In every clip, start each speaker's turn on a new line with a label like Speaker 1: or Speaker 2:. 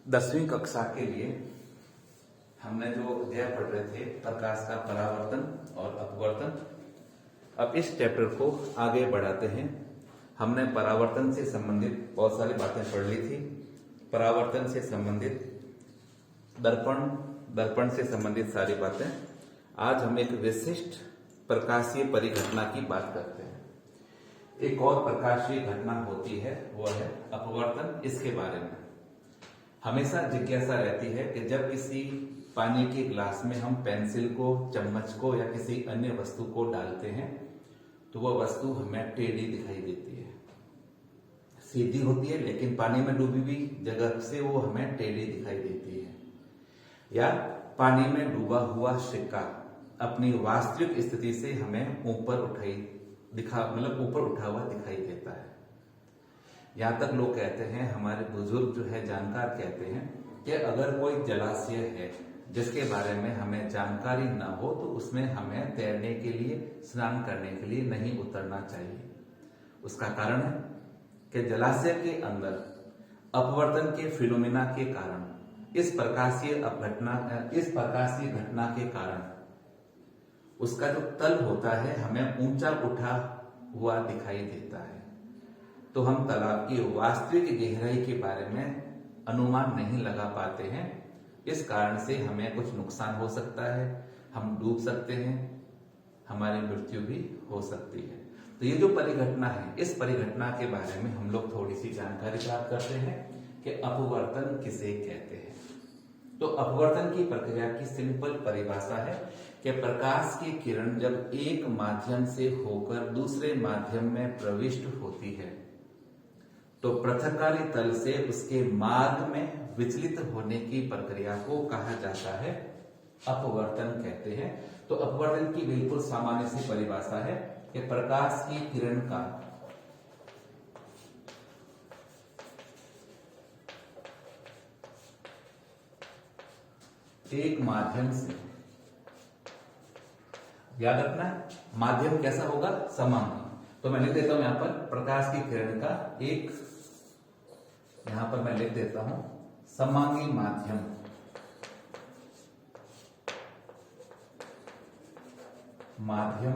Speaker 1: 10वीं कक्षा के लिए हमने जो अध्याय पढ़ रहे थे प्रकाश का परावर्तन और अपवर्तन, अब इस चैप्टर को आगे बढ़ाते हैं। हमने परावर्तन से संबंधित बहुत सारी बातें पढ़ ली थी। परावर्तन से संबंधित दर्पण से संबंधित सारी बातें। आज हम एक विशिष्ट प्रकाशीय परिघटना की बात करते हैं। एक और प्रकाशीय घटना होती है, वह है अपवर्तन। इसके बारे में हमेशा जिज्ञासा रहती है कि जब किसी पानी के गिलास में हम पेंसिल को, चम्मच को या किसी अन्य वस्तु को डालते हैं तो वह वस्तु हमें टेढ़ी दिखाई देती है, सीधी होती है, लेकिन पानी में डूबी हुई जगह से वो हमें टेढ़ी दिखाई देती है। या पानी में डूबा हुआ सिक्का अपनी वास्तविक स्थिति से हमें ऊपर उठा हुआ दिखाई देता है। यहां तक लोग कहते हैं, हमारे बुजुर्ग जो है जानकार कहते हैं कि अगर कोई जलाशय है जिसके बारे में हमें जानकारी ना हो तो उसमें हमें तैरने के लिए, स्नान करने के लिए नहीं उतरना चाहिए। उसका कारण है कि जलाशय के अंदर अपवर्तन के फिनोमेना के कारण, इस प्रकाशीय घटना के कारण उसका जो तल होता है हमें ऊंचा उठा हुआ दिखाई देता है। तो हम तालाब की वास्तविक गहराई के बारे में अनुमान नहीं लगा पाते हैं। इस कारण से हमें कुछ नुकसान हो सकता है, हम डूब सकते हैं, हमारी मृत्यु भी हो सकती है। तो ये जो परिघटना है, इस परिघटना के बारे में हम लोग थोड़ी सी जानकारी प्राप्त करते हैं कि अपवर्तन किसे कहते हैं। तो अपवर्तन की प्रक्रिया की सिंपल परिभाषा है कि प्रकाश की किरण जब एक माध्यम से होकर दूसरे माध्यम में प्रविष्ट होती है तो पृथक्कारी तल से उसके मार्ग में विचलित होने की प्रक्रिया को कहा जाता है अपवर्तन कहते हैं। तो अपवर्तन की बिल्कुल सामान्य सी परिभाषा है कि प्रकाश की किरण का एक माध्यम से, याद रखना माध्यम कैसा होगा, समांगी। तो मैं लिख देता हूं यहां पर प्रकाश की किरण का एक, यहां पर मैं लिख देता हूं समांगी माध्यम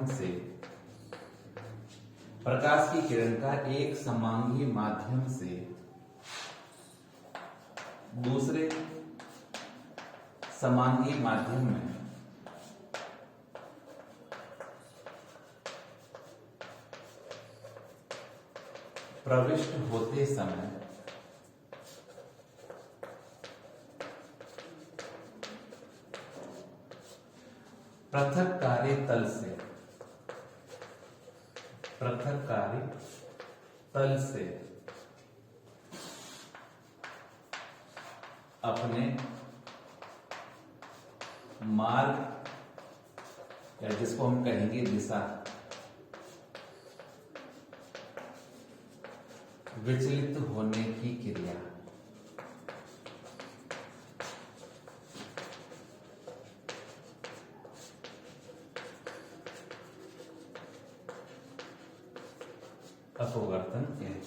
Speaker 1: से, प्रकाश की किरण का एक समांगी माध्यम से दूसरे समांगी माध्यम में प्रविष्ट होते समय पृथक्कारी तल से अपने मार्ग, या जिसको हम कहेंगे दिशा, विचलित होने की क्रिया। अपवर्तन कहते हैं।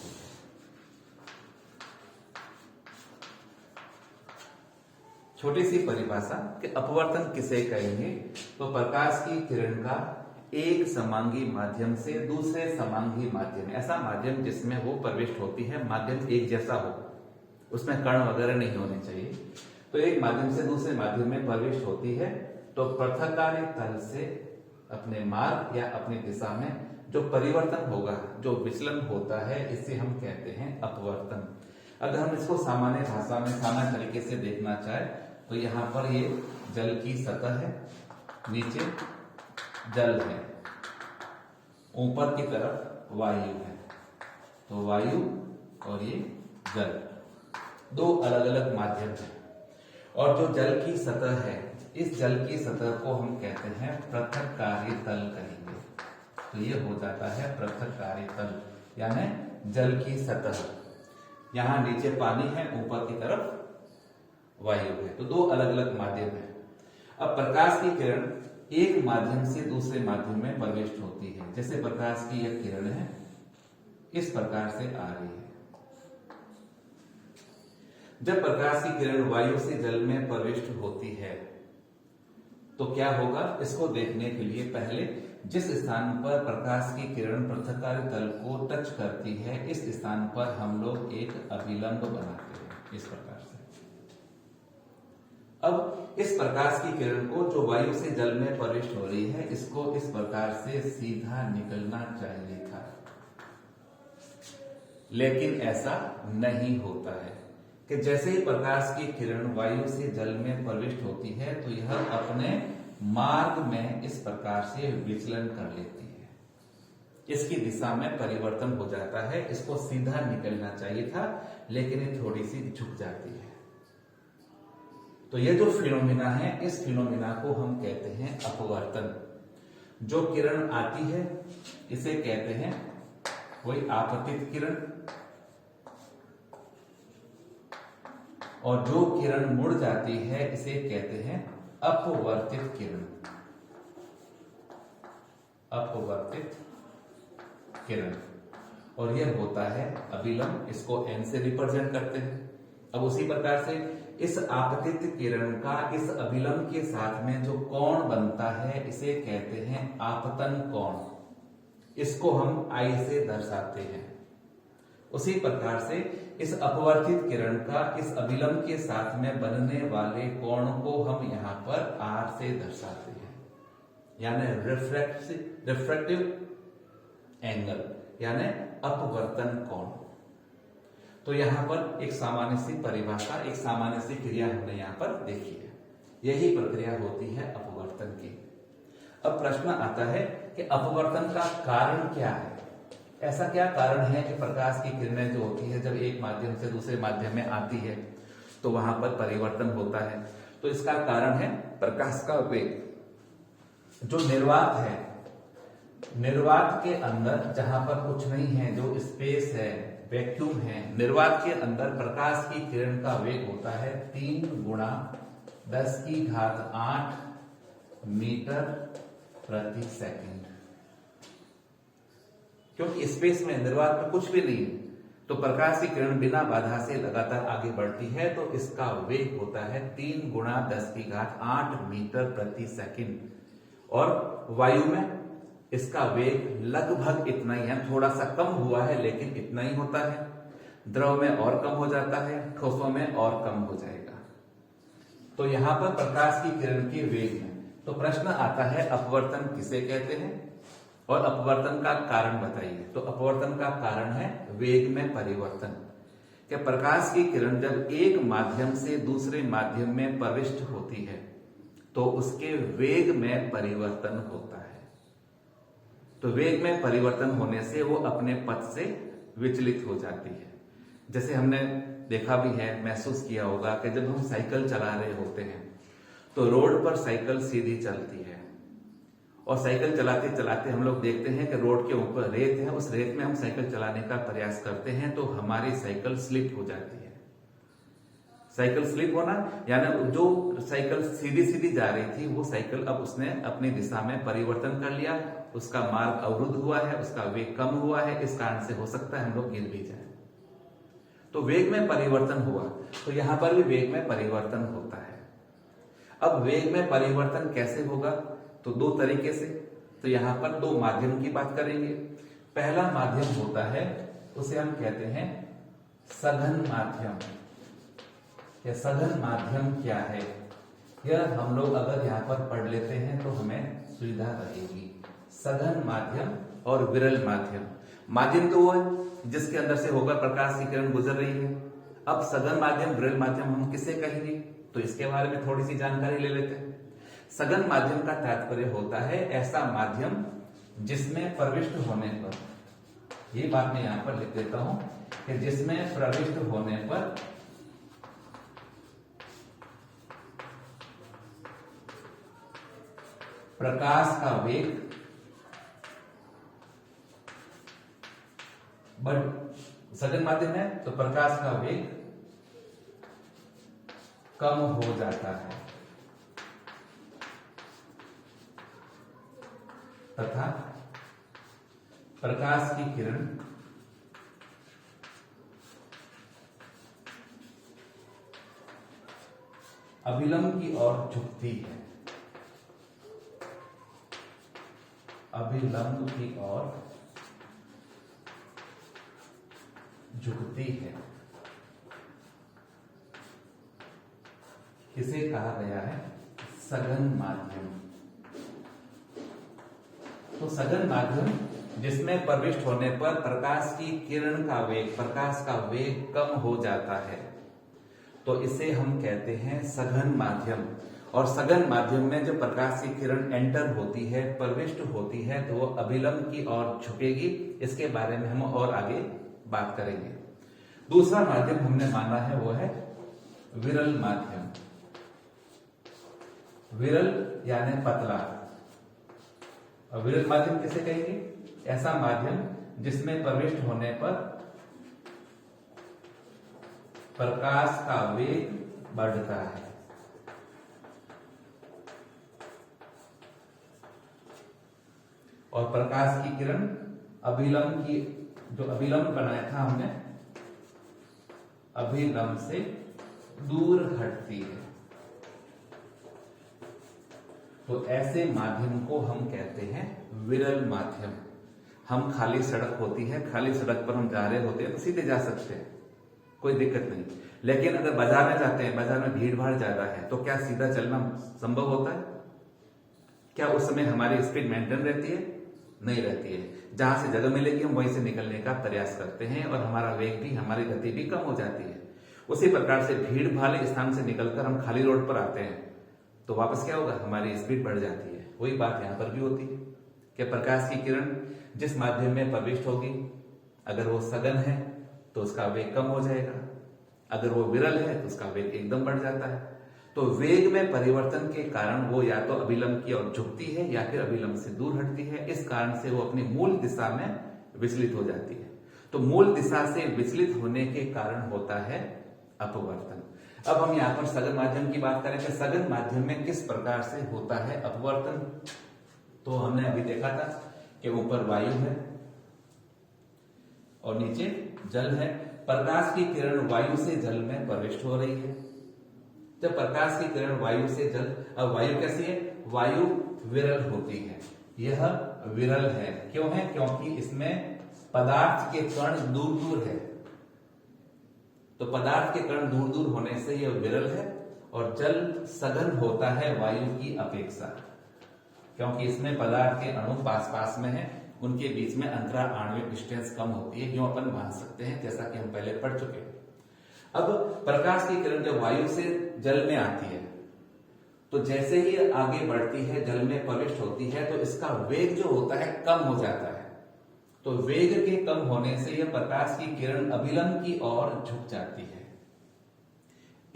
Speaker 1: छोटी सी परिभाषा कि अपवर्तन किसे कहेंगे, तो प्रकाश की किरण का एक समांगी माध्यम से दूसरे समांगी माध्यम, ऐसा माध्यम जिसमें वो प्रविष्ट होती है, माध्यम एक जैसा हो, उसमें कण वगैरह नहीं होने चाहिए। तो एक माध्यम से दूसरे माध्यम में प्रविष्ट होती है तो पृथक्कारी तल से अपने मार्ग या अपनी दिशा में जो परिवर्तन होगा, जो विचलन होता है, इसे हम कहते हैं अपवर्तन। अगर हम इसको सामान्य भाषा में, सामान्य तरीके से देखना चाहे तो यहाँ पर ये जल की सतह है, नीचे जल है, ऊपर की तरफ वायु है। तो वायु और ये जल, दो अलग अलग माध्यम है। और जो जल की सतह है, इस जल की सतह को हम कहते हैं पृथक्कारी तल कहेंगे। तो ये हो जाता है पृथक्कारी तल, यानी जल की सतह। यहां नीचे पानी है, ऊपर की तरफ वायु है। तो दो अलग अलग माध्यम है। अब प्रकाश की किरण एक माध्यम से दूसरे माध्यम में प्रविष्ट होती है। जैसे प्रकाश की यह किरण है, इस प्रकार से आ रही है। जब प्रकाश की किरण वायु से जल में प्रविष्ट होती है तो क्या होगा, इसको देखने के लिए पहले जिस स्थान पर प्रकाश की किरण पृथ्वी तल को टच करती है इस स्थान पर हम लोग एक अभिलंब बनाते हैं इस प्रकार से। अब इस प्रकाश की किरण को जो वायु से जल में प्रविष्ट हो रही है इसको इस प्रकार से सीधा निकलना चाहिए था, लेकिन ऐसा नहीं होता है कि जैसे ही प्रकाश की किरण वायु से जल में प्रविष्ट होती है तो यह अपने मार्ग में इस प्रकार से विचलन कर लेती है, इसकी दिशा में परिवर्तन हो जाता है। इसको सीधा निकलना चाहिए था लेकिन ये थोड़ी सी झुक जाती है। तो ये जो फिनोमिना है इस फिनोमिना को हम कहते हैं अपवर्तन। जो किरण आती है इसे कहते हैं कोई आपतित किरण, और जो किरण मुड़ जाती है इसे कहते हैं अपवर्तित किरण। अपवर्तित किरण, और यह होता है अभिलंब, इसको n से रिप्रेजेंट करते हैं। अब उसी प्रकार से इस आपतित किरण का इस अभिलंब के साथ में जो कोण बनता है इसे कहते हैं आपतन कोण, इसको हम I से दर्शाते हैं। उसी प्रकार से इस अपवर्तित किरण का इस अभिलंब के साथ में बनने वाले कोण को हम यहां पर R से दर्शाते हैं, यानी रिफ्रैक्टिव एंगल यानी अपवर्तन कोण। तो यहां पर एक सामान्य सी परिभाषा, एक सामान्य सी क्रिया हमने यहां पर देखी है। यही प्रक्रिया होती है अपवर्तन की। अब प्रश्न आता है कि अपवर्तन का कारण क्या है। ऐसा क्या कारण है कि प्रकाश की किरणें जो होती है जब एक माध्यम से दूसरे माध्यम में आती है तो वहां पर परिवर्तन होता है। तो इसका कारण है प्रकाश का वेग। जो निर्वात है, निर्वात के अंदर जहां पर कुछ नहीं है, जो स्पेस है, वैक्यूम है, निर्वात के अंदर प्रकाश की किरण का वेग होता है 3 गुणा 10⁸ मीटर प्रति सेकंड। क्योंकि स्पेस में, निर्वात में कुछ भी नहीं है तो प्रकाश की किरण बिना बाधा से लगातार आगे बढ़ती है, तो इसका वेग होता है 3 गुणा 10⁸ मीटर प्रति सेकंड। और वायु में इसका वेग लगभग इतना ही है, थोड़ा सा कम हुआ है लेकिन इतना ही होता है। द्रव में और कम हो जाता है, ठोसों में और कम हो जाएगा। तो यहां पर प्रकाश की किरण के वेग में तो प्रश्न आता है अपवर्तन किसे कहते हैं और अपवर्तन का कारण बताइए। तो अपवर्तन का कारण है वेग में परिवर्तन। कि प्रकाश की किरण जब एक माध्यम से दूसरे माध्यम में प्रविष्ट होती है तो उसके वेग में परिवर्तन होता है। तो वेग में परिवर्तन होने से वो अपने पथ से विचलित हो जाती है। जैसे हमने देखा भी है, महसूस किया होगा कि जब हम साइकिल चला रहे होते हैं तो रोड पर साइकिल सीधी चलती है और साइकिल चलाते चलाते हम लोग देखते हैं कि रोड के ऊपर रेत है, उस रेत में हम साइकिल चलाने का प्रयास करते हैं तो हमारी साइकिल स्लिप हो जाती है। साइकिल स्लिप होना यानी जो साइकिल सीधी सीधी जा रही थी वो साइकिल अब उसने अपनी दिशा में परिवर्तन कर लिया, उसका मार्ग अवरुद्ध हुआ है, उसका वेग कम हुआ है, इस कारण से हो सकता है हम लोग गिर भी जाए। तो वेग में परिवर्तन हुआ, तो यहां पर भी वेग में परिवर्तन होता है। अब वेग में परिवर्तन कैसे होगा, तो दो तरीके से। तो यहां पर दो माध्यम की बात करेंगे। पहला माध्यम होता है, उसे हम कहते हैं सघन माध्यम। यह सघन माध्यम क्या है, यह हम लोग अगर यहां पर पढ़ लेते हैं तो हमें सुविधा रहेगी। सघन माध्यम और विरल माध्यम। माध्यम तो वो है जिसके अंदर से होकर प्रकाश की किरण गुजर रही है। अब सघन माध्यम, विरल माध्यम हम किसे कहेंगे, तो इसके बारे में थोड़ी सी जानकारी ले लेते हैं। सघन माध्यम का तात्पर्य होता है ऐसा माध्यम जिसमें प्रविष्ट होने पर, ये बात मैं यहां पर लिख देता हूं कि जिसमें प्रविष्ट होने पर प्रकाश का वेग सघन माध्यम है तो प्रकाश का वेग कम हो जाता है तथा प्रकाश की किरण अभिलंब की ओर झुकती है, अभिलंब की ओर झुकती है, इसे कहा गया है सघन माध्यम। तो सघन माध्यम जिसमें प्रविष्ट होने पर प्रकाश की किरण का वेग, प्रकाश का वेग कम हो जाता है, तो इसे हम कहते हैं सघन माध्यम। और सघन माध्यम में जो प्रकाश की किरण एंटर होती है, प्रविष्ट होती है, तो वो अभिलंब की ओर झुकेगी। इसके बारे में हम और आगे बात करेंगे। दूसरा माध्यम हमने माना है वो है विरल माध्यम। विरल यानी पतला। और विरल माध्यम किसे कहेंगे? ऐसा माध्यम जिसमें प्रविष्ट होने पर प्रकाश का वेग बढ़ता है। और प्रकाश की किरण अभिलंब की, जो अभिलंब बनाया था हमने, अभिलंब से दूर हटती है। तो ऐसे माध्यम को हम कहते हैं विरल माध्यम। हम खाली सड़क होती है, खाली सड़क पर हम जा रहे होते हैं तो सीधे जा सकते हैं, कोई दिक्कत नहीं। लेकिन अगर बाजार में जाते हैं, बाजार में भीड़ भाड़ ज्यादा है, तो क्या सीधा चलना संभव होता है? क्या उस समय हमारी स्पीड मेंटेन रहती है? नहीं रहती है। जहां से जगह मिलेगी हम वहीं से निकलने का प्रयास करते हैं और हमारा वेग भी, हमारी गति भी कम हो जाती है। उसी प्रकार से भीड़ भाड़ स्थान से निकलकर हम खाली रोड पर आते हैं तो वापस क्या होगा? हमारी स्पीड बढ़ जाती है। वही बात यहां पर भी होती है कि प्रकाश की किरण जिस माध्यम में प्रविष्ट होगी, अगर वो सघन है तो उसका वेग कम हो जाएगा, अगर वो विरल है तो उसका वेग एकदम बढ़ जाता है। तो वेग में परिवर्तन के कारण वो या तो अभिलंब की ओर झुकती है या फिर अभिलंब से दूर हटती है। इस कारण से वो अपनी मूल दिशा में विचलित हो जाती है। तो मूल दिशा से विचलित होने के कारण होता है अपवर्तन। अब हम यहाँ पर सघन माध्यम की बात करें कि सघन माध्यम में किस प्रकार से होता है अपवर्तन। तो हमने अभी देखा था कि ऊपर वायु है और नीचे जल है। प्रकाश की किरण वायु से जल में प्रविष्ट हो रही है। जब प्रकाश की किरण वायु से जल, अब वायु कैसी है? वायु विरल होती है। यह विरल है। क्यों है? क्योंकि इसमें पदार्थ के कण दूर दूर है। तो पदार्थ के कण दूर दूर होने से यह विरल है। और जल सघन होता है वायु की अपेक्षा, क्योंकि इसमें पदार्थ के अणु पास पास में है, उनके बीच में अंतराल आणविक डिस्टेंस कम होती है। यूं अपन मान सकते हैं, जैसा कि हम पहले पढ़ चुके हैं। अब प्रकाश की किरण जब वायु से जल में आती है तो जैसे ही आगे बढ़ती है, जल में प्रविष्ट होती है, तो इसका वेग जो होता है कम हो जाता है। तो वेग के कम होने से यह प्रकाश की किरण अभिलंब की ओर झुक जाती है।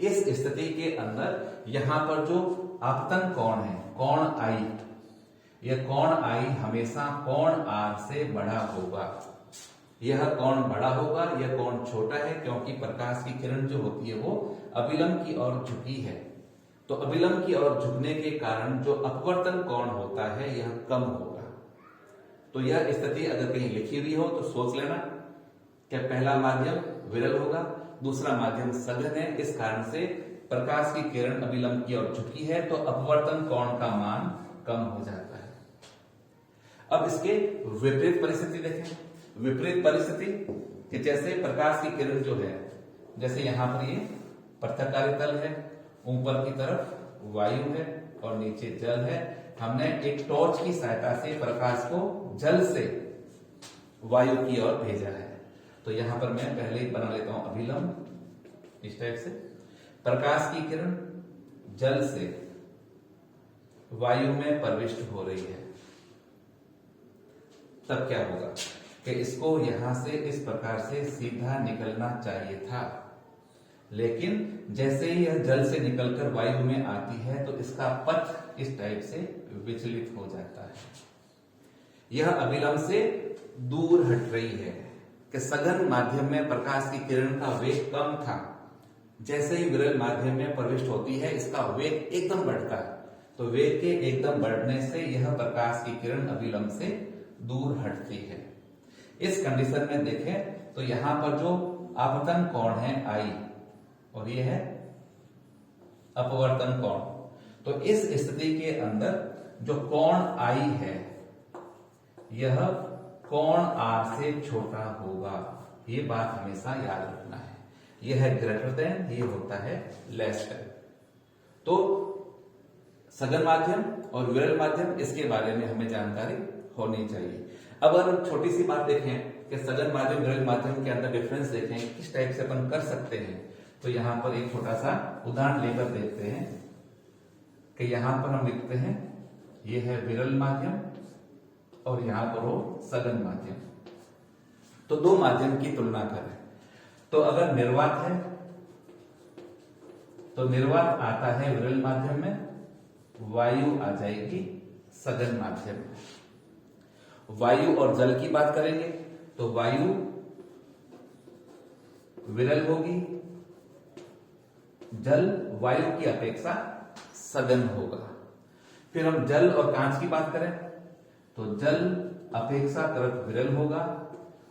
Speaker 1: इस स्थिति के अंदर यहां पर जो आपतन कोण है, कोण आई, यह कोण आई हमेशा कोण आर से बड़ा होगा। यह कोण बड़ा होगा, यह कोण छोटा है, क्योंकि प्रकाश की किरण जो होती है वो अभिलंब की ओर झुकी है। तो अभिलंब की ओर झुकने के कारण जो अपवर्तन कोण होता है यह कम होगा। तो यह स्थिति अगर कहीं लिखी हुई हो तो सोच लेना कि पहला माध्यम विरल होगा, दूसरा माध्यम सघन है। इस कारण से प्रकाश की किरण अभिलंब की ओर झुकी है तो अपवर्तन कोण का मान कम हो जाता है। अब इसके विपरीत परिस्थिति देखें। विपरीत परिस्थिति कि जैसे प्रकाश की किरण जो है, जैसे यहां पर ये पृथककारी तल है, ऊपर की तरफ वायु है और नीचे जल है। हमने एक टॉर्च की सहायता से प्रकाश को जल से वायु की ओर भेजा है। तो यहां पर मैं पहले ही बना लेता हूं अभिलंब, इस टाइप से। प्रकाश की किरण जल से वायु में प्रविष्ट हो रही है, तब क्या होगा कि इसको यहां से इस प्रकार से सीधा निकलना चाहिए था, लेकिन जैसे ही यह जल से निकलकर वायु में आती है तो इसका पथ इस टाइप से विचलित हो जाता है। यह अभिलंब से दूर हट रही है कि सघन माध्यम में प्रकाश की किरण का वेग कम था, जैसे ही विरल माध्यम में प्रविष्ट होती है इसका वेग एकदम बढ़ता है। तो वेग के एकदम बढ़ने से यह प्रकाश की किरण अभिलंब से दूर हटती है। इस कंडीशन में देखें तो यहां पर जो आपतन कोण है आई और ये है अपवर्तन कोण। तो इस स्थिति के अंदर जो कोण आई है यह कोण r से छोटा होगा, ये बात हमेशा याद रखना है। यह है ग्रेटर देन, ये होता है लेस देन। तो सघन माध्यम और विरल माध्यम, इसके बारे में हमें जानकारी होनी चाहिए। अब अगर हम छोटी सी बात देखें कि सघन माध्यम विरल माध्यम के अंदर डिफरेंस देखें किस टाइप से अपन कर सकते हैं, तो यहां पर एक छोटा सा उदाहरण लेकर देखते हैं कि यहां पर हम लिखते हैं ये है विरल माध्यम और यहां पर हो सघन माध्यम। तो दो माध्यम की तुलना करें तो अगर निर्वात है तो निर्वात आता है विरल माध्यम में, वायु आ जाएगी सघन माध्यम में। वायु और जल की बात करेंगे तो वायु विरल होगी, जल वायु की अपेक्षा सघन होगा। फिर हम जल और कांच की बात करें तो जल अपेक्षाकृत विरल होगा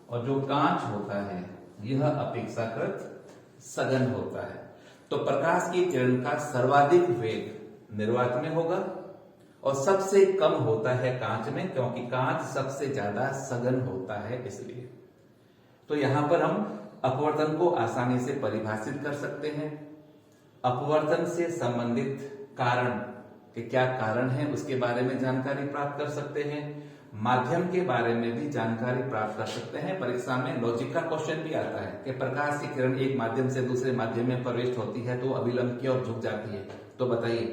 Speaker 1: और जो कांच होता है यह अपेक्षाकृत सघन होता है। तो प्रकाश की किरण का सर्वाधिक वेग निर्वात में होगा और सबसे कम होता है कांच में, क्योंकि कांच सबसे ज्यादा सघन होता है इसलिए। तो यहां पर हम अपवर्तन को आसानी से परिभाषित कर सकते हैं। अपवर्तन से संबंधित कारण कि क्या कारण है उसके बारे में जानकारी प्राप्त कर सकते हैं। माध्यम के बारे में भी जानकारी प्राप्त कर सकते हैं। परीक्षा में लॉजिक का क्वेश्चन भी आता है कि प्रकाश की किरण एक माध्यम से दूसरे माध्यम में प्रविष्ट होती है तो अभिलंब की ओर झुक जाती है, तो बताइए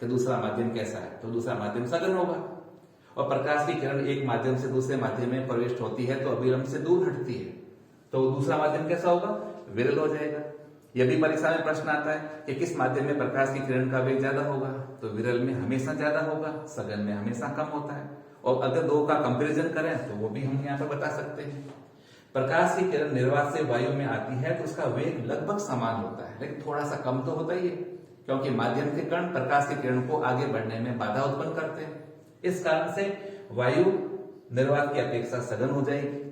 Speaker 1: कि दूसरा माध्यम कैसा है, तो दूसरा माध्यम सघन होगा। और प्रकाश की किरण एक माध्यम से दूसरे माध्यम में प्रविष्ट होती है तो अभिलंब से दूर हटती है, तो दूसरा माध्यम कैसा होगा, विरल हो जाएगा। यह भी परीक्षा में प्रश्न आता है कि किस माध्यम में प्रकाश की किरण का वेग ज्यादा होगा, तो विरल में हमेशा ज्यादा होगा, सघन में हमेशा कम होता है। और अगर दो का कंपैरिजन करें तो वो भी हम यहाँ पर बता सकते हैं। प्रकाश की किरण निर्वात से वायु में आती है तो उसका वेग लगभग समान होता है, लेकिन थोड़ा सा कम तो होता ही है, क्योंकि माध्यम के कण प्रकाश की किरण को आगे बढ़ने में बाधा उत्पन्न करते हैं। इस कारण से वायु निर्वात की अपेक्षा सघन हो जाएगी।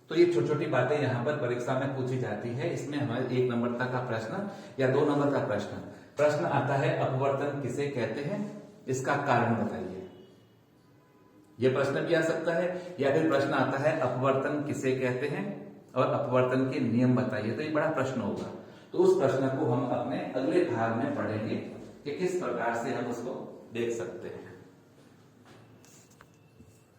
Speaker 1: तो ये छोटी छोटी बातें यहाँ पर परीक्षा में पूछी जाती है। इसमें हमारे 1 नंबर तक का प्रश्न या 2 नंबर का प्रश्न आता है अपवर्तन किसे कहते हैं, इसका कारण बताइए। यह प्रश्न भी आ सकता है, या फिर प्रश्न आता है अपवर्तन किसे कहते हैं और अपवर्तन के नियम बताइए। तो ये बड़ा प्रश्न होगा। तो उस प्रश्न को हम अपने अगले भाग में पढ़ेंगे कि किस प्रकार से हम उसको देख सकते हैं।